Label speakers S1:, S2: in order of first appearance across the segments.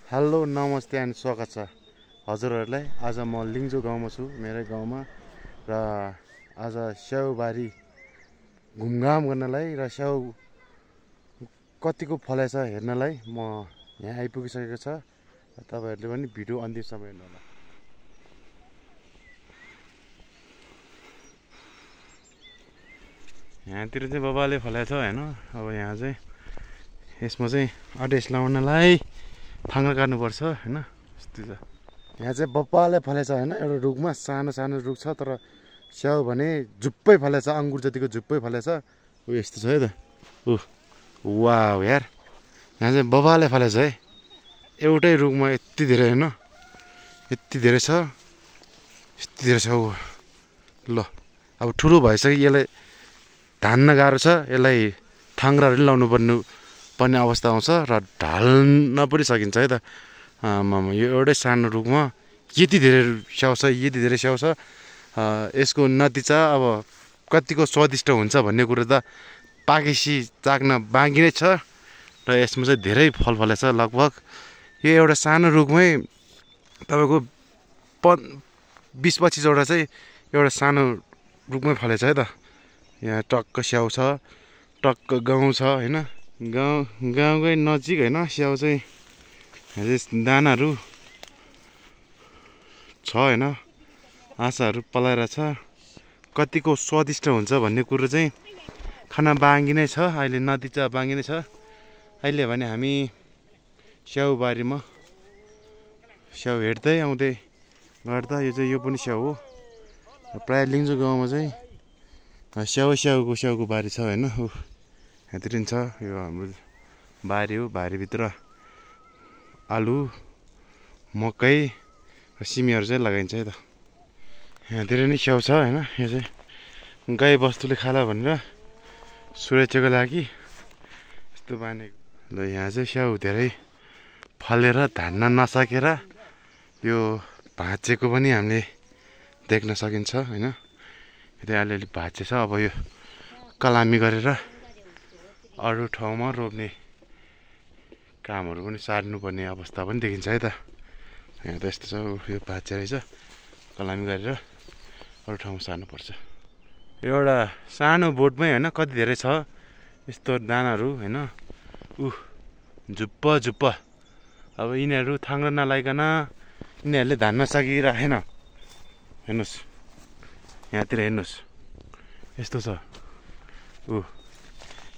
S1: Hello नमस्ते and स्वागत छ हजुरहरूलाई। आज म लिङ्जो गाउँमा छु, मेरै गाउँमा। र आज स्याउबारी घुमघाम गर्नलाई र स्याउ कतिको फलेछ हेर्नलाई म यहाँ आइपुगिसकेको छ। तपाईँहरूले पनि भिडियो अन्तिमसम्म हेर्नु होला। यहाँतिर चाहिँ बाबाले फलेछ होइन। अब यहाँ चाहिँ यसमा चाहिँ अडेस लाउनलाई थाङ्ग्रा काट्नुपर्छ होइन। यस्तो छ यहाँ चाहिँ बप्पाले फलेछ होइन। एउटा रुखमा सानो सानो रुख छ, तर स्याउ भने झुप्पै फलेछ, अङ्गुर जतिको झुप्पै फलेछ। ऊ यस्तो छ है त। वाह यार, यहाँ चाहिँ बबाले फलेछ है। एउटै रुखमा यति धेरै होइन, यति धेरै छ, यति धेरै छ। ल अब ठुलो भइसक्यो, यसलाई धान्न गाह्रो छ। यसलाई थाङ्ग्राहरू लाउनु पर्ने अवस्था आउँछ र ढाल्न पनि सकिन्छ है त। यो एउटै सानो रुखमा यति धेरै स्याउ छ, यति धेरै स्याउ छ। यसको नतिजा अब कतिको स्वादिष्ट हुन्छ भन्ने कुरो त पाकेपछि चाख्न बाँकी नै छ। र यसमा चाहिँ धेरै फल फलेछ। लगभग यो एउटा सानो रुखमै तपाईँको 20-25वटा चाहिँ एउटा सानो रुखमै फलेछ है त। यहाँ टक्क स्याउ छ, टक्क गाउँ छ होइन। गाउँकै नजिक होइन। स्याउ चाहिँ दानाहरू छ होइन, आँसाहरू पलाएर छ। कतिको स्वादिष्ट हुन्छ भन्ने कुरो चाहिँ खाना बाँकी नै छ। अहिले नतिजा बाँकी नै छ। अहिले भने हामी स्याउबारीमा स्याउ हेर्दै आउँदै गर्दा यो पनि स्याउ हो। प्रायः लिङ्जो गाउँमा चाहिँ स्याउको बारी छ होइन। यहाँतिर पनि छ। यो हाम्रो बारी हो। बारीभित्र आलु, मकै र सिमीहरू चाहिँ लगाइन्छ है त। यहाँतिर नि स्याउ छ होइन। यो चाहिँ गाई बस्तुले खाला भनेर सुरक्षाको लागि यस्तो बानेको। ल यहाँ चाहिँ स्याउ धेरै फलेर धान्न नसकेर यो भाँचेको पनि हामीले देख्न सकिन्छ होइन। यो चाहिँ अलिअलि भाँचेछ। अब यो कलामी गरेर अरू ठाउँमा रोप्ने कामहरू पनि सार्नुपर्ने अवस्था पनि देखिन्छ है त। यहाँ त यस्तो छ। यो भाँचे रहेछ, कलामी गरेर अरू ठाउँमा सार्नुपर्छ। एउटा सानो बोटमै होइन कति धेरै छ यस्तो दानाहरू होइन। झुप्प अब यिनीहरू थाङ्ग्रा नलाइकन यिनीहरूले धान्न सकिराखेन। हेर्नुहोस् यहाँतिर, हेर्नुहोस् यस्तो छ।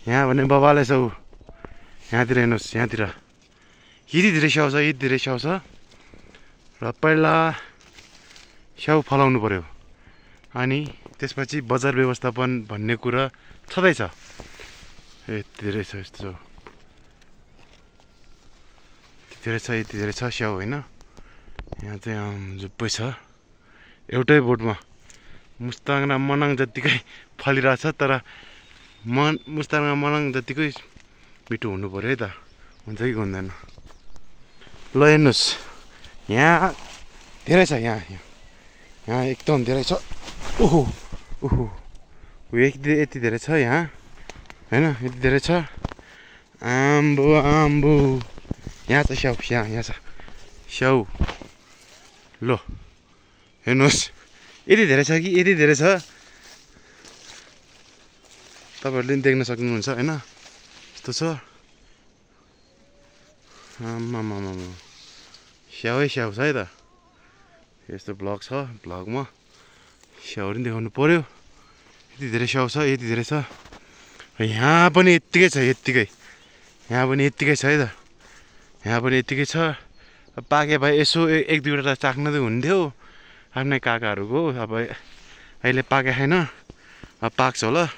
S1: यहाँ भने बबाले छ। यहाँतिर हेर्नुहोस्, यहाँतिर यति धेरै स्याउ छ, यति धेरै स्याउ छ। र पहिला स्याउ फलाउनु पर्यो, अनि त्यसपछि बजार व्यवस्थापन भन्ने कुरा छँदैछ। यति धेरै छ, यस्तो छ, यति धेरै छ स्याउ होइन। यहाँ चाहिँ झुप्पै छ। एउटै बोटमा मुस्ताङ र मनाङ जत्तिकै फलिरहेछ, तर मुस्ताङ र मनाङ जत्तिकै मिठो हुनु पर्यो है त। हुन्छ कि हुँदैन। ल हेर्नुहोस्, यहाँ धेरै छ। यहाँ एकदम धेरै छ। यति धेरै छ यहाँ होइन। यति धेरै छ। आम्बो यहाँ छ स्याउ, यहाँ छ स्याउ। ल हेर्नुहोस्, यति धेरै छ कि यति धेरै छ। तपाईँहरूले पनि देख्न सक्नुहुन्छ होइन। यस्तो छ। स्याउ छ है त। यस्तो भ्लग छ, भ्लगमा स्याउहरू पनि देखाउनु पर्यो। यति धेरै स्याउ छ, यति धेरै छ। यहाँ पनि यत्तिकै छ, यत्तिकै। यहाँ पनि यत्तिकै छ है त। यहाँ पनि यत्तिकै छ। पाके भए यसो 1-2वटा चाख्न त हुन्थ्यो आफ्नै काकाहरूको। अब अहिले पाके छैन, अब पाक्छ होला।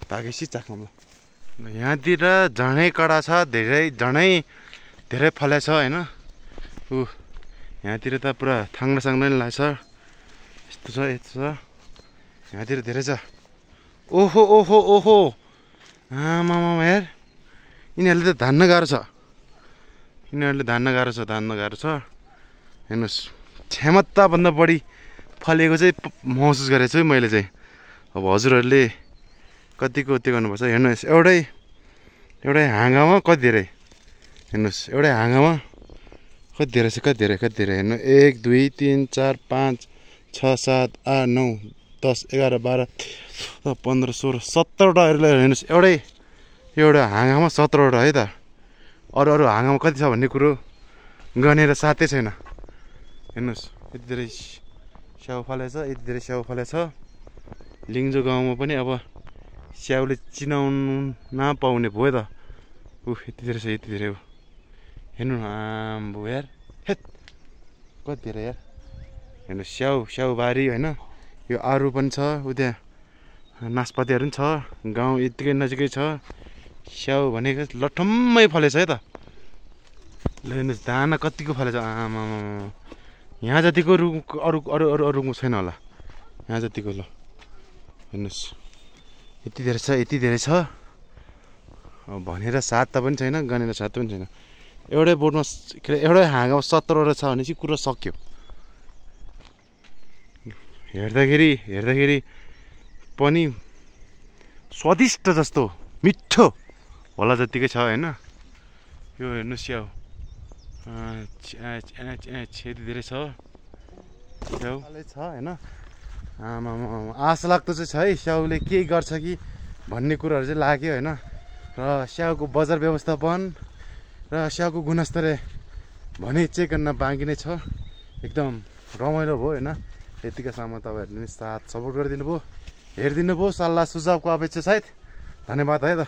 S1: पाकेपछि चाख्नु। यहाँतिर झनै कडा छ, झनै धेरै फलेछ होइन। यहाँतिर त पुरा थाङ्ग्रा नि लाग्छ। यस्तो छ, यस्तो छ। यहाँतिर धेरै छ। ओहो आमा यार, यिनीहरूले त धान्न गाह्रो छ। धान्न गाह्रो छ। हेर्नुहोस्, क्षमताभन्दा बढी फलेको चाहिँ महसुस गरेको छु है मैले चाहिँ। अब हजुरहरूले कतिको त्यो गर्नुपर्छ हेर्नुहोस्। एउटै हाँगामा कति धेरै हेर्नुहोस् एउटै हाँगामा कति धेरै छ, कति धेरै हेर्नु 1 2 3 4 5 6 7 8 9 10 11 12 15 16 17वटा हेर्नुहोस् एउटा हाँगामा 17वटा है त। अरू हाँगामा कति छ भन्ने कुरो गनेर साथै छैन। हेर्नुहोस् यति धेरै स्याउ फलेछ, यति धेरै स्याउ फलेछ। लिङ्जो गाउँमा पनि अब स्याउले चिनाउनु नपाउने भयो त। यति धेरै छ, यति धेरै हो। हेर्नु न आम्बो यार, हेत कति धेरै यार। हेर्नु स्याउबारी होइन। यो आरु पनि छ, उता नासपातीहरू पनि छ। गाउँ यत्तिकै नजिकै छ। स्याउ भनेको लठम्मै फलेछ है त। ल हेर्नुहोस् दाना कतिको फलेछ आमा। यहाँ जतिको रुख अरू रुखमा छैन होला यहाँ जतिको। ल हेर्नुहोस् यति धेरै छ। अब भनेर साथ त पनि छैन, गनेर साथ पनि छैन। एउटै बोटमा एउटै हाँगामा 17वटा छ भने चाहिँ कुरो सक्यो। हेर्दाखेरि पनि स्वादिष्ट जस्तो मिठो होला जतिकै छ होइन। यो हेर्नु स्याउ यति धेरै छ स्याउ छ होइन। आमा आशा लाग्दो चाहिँ छ है स्याउले के गर्छ कि भन्ने कुराहरू चाहिँ लाग्यो होइन। र स्याउको बजार व्यवस्थापन र स्याउको गुणस्तर भने चेक गर्न बाँकी नै छ। एकदम रमाइलो भयो होइन। यतिकासम्म तपाईँहरूले पनि साथ सपोर्ट गरिदिनु भयो, हेरिदिनु भयो। सल्लाह सुझावको अपेक्षा सायद धन्यवाद है त।